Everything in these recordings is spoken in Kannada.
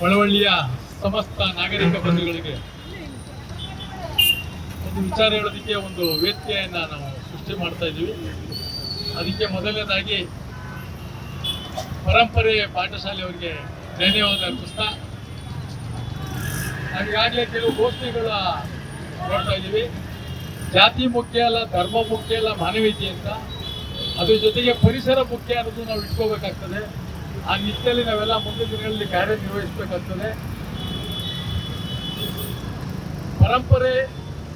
ಮಳವಳ್ಳಿಯ ಸಮಸ್ತ ನಾಗರಿಕ ಬಂಧುಗಳಿಗೆ ಒಂದು ವಿಚಾರ ಹೇಳೋದಕ್ಕೆ ಒಂದು ವೇದಿಕೆಯನ್ನ ನಾವು ಸೃಷ್ಟಿ ಮಾಡ್ತಾ ಇದ್ದೀವಿ. ಅದಕ್ಕೆ ಮೊದಲನೇದಾಗಿ ಪರಂಪರೆ ಪಾಠಶಾಲೆಯವರಿಗೆ ಧನ್ಯವಾದ ಅರ್ಪಿಸ್ತಾ, ನಾವೀಗಾಗಲೇ ಕೆಲವು ಘೋಷಣೆಗಳ ನೋಡ್ತಾ ಇದ್ದೀವಿ. ಜಾತಿ ಮುಖ್ಯ ಅಲ್ಲ, ಧರ್ಮ ಮುಖ್ಯ ಅಲ್ಲ, ಮಾನವೀಯತೆ ಅಂತ. ಅದ್ರ ಜೊತೆಗೆ ಪರಿಸರ ಮುಖ್ಯ ಅನ್ನೋದು ನಾವು ಇಟ್ಕೋಬೇಕಾಗ್ತದೆ. ಆ ನಿಟ್ಟಿನಲ್ಲಿ ನಾವೆಲ್ಲ ಮುಂದಿನ ದಿನಗಳಲ್ಲಿ ಕಾರ್ಯನಿರ್ವಹಿಸಬೇಕಾಗ್ತದೆ. ಪರಂಪರೆ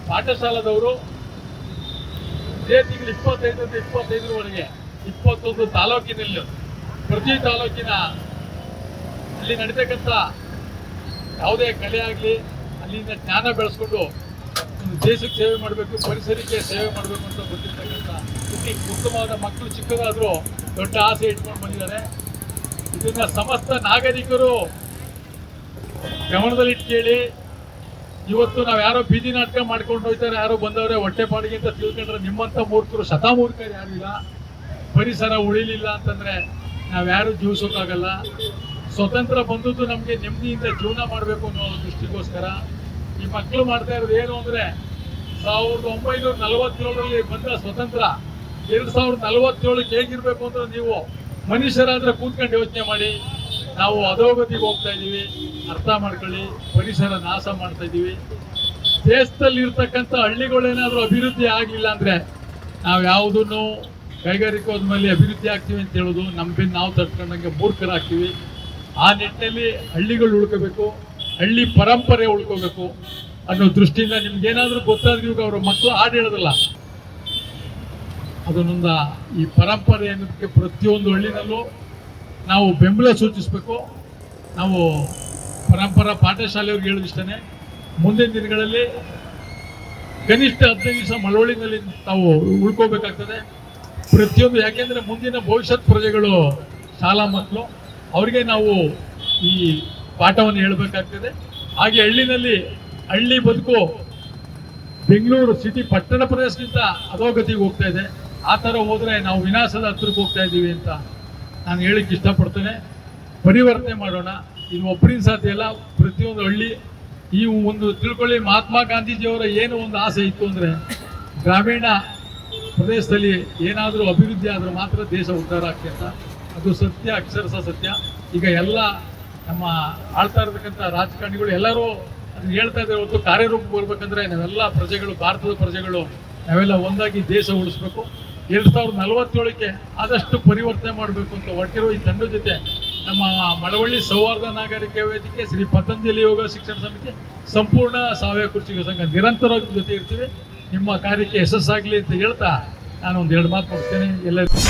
ಪಾಠಶಾಲಾದವರು ಇದೇ ತಿಂಗಳು 25ರಿಂದ 25ರವರೆಗೆ 21 ತಾಲೂಕಿನಲ್ಲಿ ಪ್ರತಿ ತಾಲೂಕಿನ ಅಲ್ಲಿ ನಡೀತಕ್ಕಂಥ ಯಾವುದೇ ಕಲೆ ಆಗಲಿ ಅಲ್ಲಿಂದ ಜ್ಞಾನ ಬೆಳೆಸ್ಕೊಂಡು ದೇಶಕ್ಕೆ ಸೇವೆ ಮಾಡಬೇಕು, ಪರಿಸರಕ್ಕೆ ಸೇವೆ ಮಾಡಬೇಕು ಅಂತ ಗೊತ್ತಿರ್ತಕ್ಕಂಥ ಉತ್ತಮವಾದ ಮಕ್ಕಳು ಚಿಕ್ಕದಾದರೂ ದೊಡ್ಡ ಆಸೆ ಇಟ್ಕೊಂಡು ಬಂದಿದ್ದಾರೆ. ಇದನ್ನ ಸಮಸ್ತ ನಾಗರಿಕರು ಗಮನದಲ್ಲಿಟ್ಟು ಕೇಳಿ. ಇವತ್ತು ನಾವು ಯಾರೋ ಬೀದಿ ನಾಟಕ ಮಾಡ್ಕೊಂಡು ಹೋಗ್ತಾರೆ, ಯಾರೋ ಬಂದವರೇ ಹೊಟ್ಟೆ ಪಾಡಿಗೆ ಅಂತ ತಿಳ್ಕೊಂಡ್ರೆ ನಿಮ್ಮಂಥ ಮೂರ್ಖರು ಶತಮೂರ್ಖರು ಯಾರು ಇಲ್ಲ. ಪರಿಸರ ಉಳಿಲಿಲ್ಲ ಅಂತಂದ್ರೆ ನಾವ್ಯಾರು ಜೀವಿಸೋಕ್ಕಾಗಲ್ಲ. ಸ್ವತಂತ್ರ ಬಂದದ್ದು ನಮಗೆ ನೆಮ್ಮದಿಯಿಂದ ಜೀವನ ಮಾಡಬೇಕು ಅನ್ನೋ ದೃಷ್ಟಿಗೋಸ್ಕರ ಈ ಮಕ್ಕಳು ಮಾಡ್ತಾ ಇರೋದು ಏನು ಅಂದರೆ 1947ರಲ್ಲಿ ಬಂದ ಸ್ವತಂತ್ರ 2047ಕ್ಕೆ ಹೇಗಿರ್ಬೇಕು ಅಂದ್ರೆ ನೀವು ಮನುಷ್ಯರಾದ್ರೆ ಕೂತ್ಕೊಂಡು ಯೋಚನೆ ಮಾಡಿ. ನಾವು ಅಧೋಗತಿಗೆ ಹೋಗ್ತಾ ಇದ್ದೀವಿ, ಅರ್ಥ ಮಾಡ್ಕೊಳ್ಳಿ. ಪರಿಸರ ನಾಶ ಮಾಡ್ತಾ ಇದ್ದೀವಿ. ದೇಶದಲ್ಲಿ ಇರ್ತಕ್ಕಂಥ ಹಳ್ಳಿಗಳೇನಾದ್ರೂ ಅಭಿವೃದ್ಧಿ ಆಗಲಿಲ್ಲ ಅಂದ್ರೆ ನಾವು ಯಾವುದನ್ನು ಕೈಗಾರಿಕೋದ್ಮೇಲೆ ಅಭಿವೃದ್ಧಿ ಆಗ್ತೀವಿ ಅಂತ ಹೇಳೋದು ನಮ್ಮ ನಾವು ತಡ್ಕೊಂಡಂಗೆ ಮೂರ್ಖರಾಗ್ತೀವಿ. ಆ ನಿಟ್ಟಿನಲ್ಲಿ ಹಳ್ಳಿಗಳು ಉಳ್ಕೋಬೇಕು, ಹಳ್ಳಿ ಪರಂಪರೆ ಉಳ್ಕೋಬೇಕು ಅನ್ನೋ ದೃಷ್ಟಿಯಿಂದ ನಿಮ್ಗೇನಾದ್ರೂ ಗೊತ್ತಾದ್ರೆ ಇವಾಗ ಅವ್ರ ಮಕ್ಕಳು ಹಾಡು ಹೇಳೋದಲ್ಲ, ಅದನ್ನೊಂದು ಈ ಪರಂಪರೆ ಅನ್ನೋದಕ್ಕೆ ಪ್ರತಿಯೊಂದು ಹಳ್ಳಿನಲ್ಲೂ ನಾವು ಬೆಂಬಲ ಸೂಚಿಸಬೇಕು. ನಾವು ಪರಂಪರಾ ಪಾಠಶಾಲೆಯವ್ರಿಗೆ ಹೇಳೋದಿಷ್ಟೇ, ಮುಂದಿನ ದಿನಗಳಲ್ಲಿ ಕನಿಷ್ಠ 15 ದಿವಸ ಮಳವಳ್ಳಿನಲ್ಲಿ ನಾವು ಉಳ್ಕೋಬೇಕಾಗ್ತದೆ ಪ್ರತಿಯೊಂದು. ಯಾಕೆಂದರೆ ಮುಂದಿನ ಭವಿಷ್ಯತ್ ಪ್ರಜೆಗಳು ಶಾಲಾ ಮಕ್ಕಳು, ಅವರಿಗೆ ನಾವು ಈ ಪಾಠವನ್ನು ಹೇಳಬೇಕಾಗ್ತದೆ. ಹಾಗೆ ಹಳ್ಳಿನಲ್ಲಿ ಹಳ್ಳಿ ಬದುಕು ಬೆಂಗಳೂರು ಸಿಟಿ ಪಟ್ಟಣ ಪ್ರದೇಶಕ್ಕಿಂತ ಅಧೋಗತಿಗೆ ಹೋಗ್ತಾ ಇದೆ. ಆ ಥರ ಹೋದರೆ ನಾವು ವಿನಾಶದ ಹತ್ರಕ್ಕೆ ಹೋಗ್ತಾ ಇದ್ದೀವಿ ಅಂತ ನಾನು ಹೇಳಕ್ಕೆ ಇಷ್ಟಪಡ್ತೇನೆ. ಪರಿವರ್ತನೆ ಮಾಡೋಣ. ಇದು ಒಬ್ಬರಿಂದ ಸಾಧ್ಯ ಇಲ್ಲ, ಪ್ರತಿಯೊಂದು ಹಳ್ಳಿ. ಈ ಒಂದು ತಿಳ್ಕೊಳ್ಳಿ, ಮಹಾತ್ಮ ಗಾಂಧೀಜಿಯವರ ಏನು ಒಂದು ಆಸೆ ಇತ್ತು ಅಂದರೆ ಗ್ರಾಮೀಣ ಪ್ರದೇಶದಲ್ಲಿ ಏನಾದರೂ ಅಭಿವೃದ್ಧಿ ಆದರೂ ಮಾತ್ರ ದೇಶ ಉದ್ಧಾರ ಆಗ್ತದೆ ಅಂತ. ಅದು ಸತ್ಯ, ಅಕ್ಷರಶಃ ಸತ್ಯ. ಈಗ ಎಲ್ಲ ನಮ್ಮ ಆಳ್ತಾ ಇರತಕ್ಕಂಥ ರಾಜಕಾರಣಿಗಳು ಎಲ್ಲರೂ ಅದನ್ನು ಹೇಳ್ತಾ ಇದ್ದಾರೆ. ಹೊತ್ತು ಕಾರ್ಯರೂಪಕ್ಕೆ ಬರ್ಬೇಕಂದ್ರೆ ನಾವೆಲ್ಲ ಪ್ರಜೆಗಳು, ಭಾರತದ ಪ್ರಜೆಗಳು ನಾವೆಲ್ಲ ಒಂದಾಗಿ ದೇಶ ಉಳಿಸ್ಬೇಕು. 2047ಕ್ಕೆ ಆದಷ್ಟು ಪರಿವರ್ತನೆ ಮಾಡಬೇಕು ಅಂತ ಹೊರಟಿರೋ ಈ ತಂಡದ ಜೊತೆ ನಮ್ಮ ಮಳವಳ್ಳಿ ಸೌಹಾರ್ದ ನಾಗರಿಕ ವೇದಿಕೆ, ಶ್ರೀ ಪತಂಜಲಿ ಯೋಗ ಶಿಕ್ಷಣ ಸಮಿತಿ, ಸಂಪೂರ್ಣ ಸಾವಯವ ಕೃಷಿಕ ಸಂಘ ನಿರಂತರವಾಗಿ ಜೊತೆ ಇರ್ತೀವಿ. ನಿಮ್ಮ ಕಾರ್ಯಕ್ಕೆ ಯಶಸ್ಸಾಗಲಿ ಅಂತ ಹೇಳ್ತಾ ನಾನು ಒಂದು 2 ಮಾತು ಕೊಡ್ತೇನೆ ಎಲ್ಲರಿಗೂ.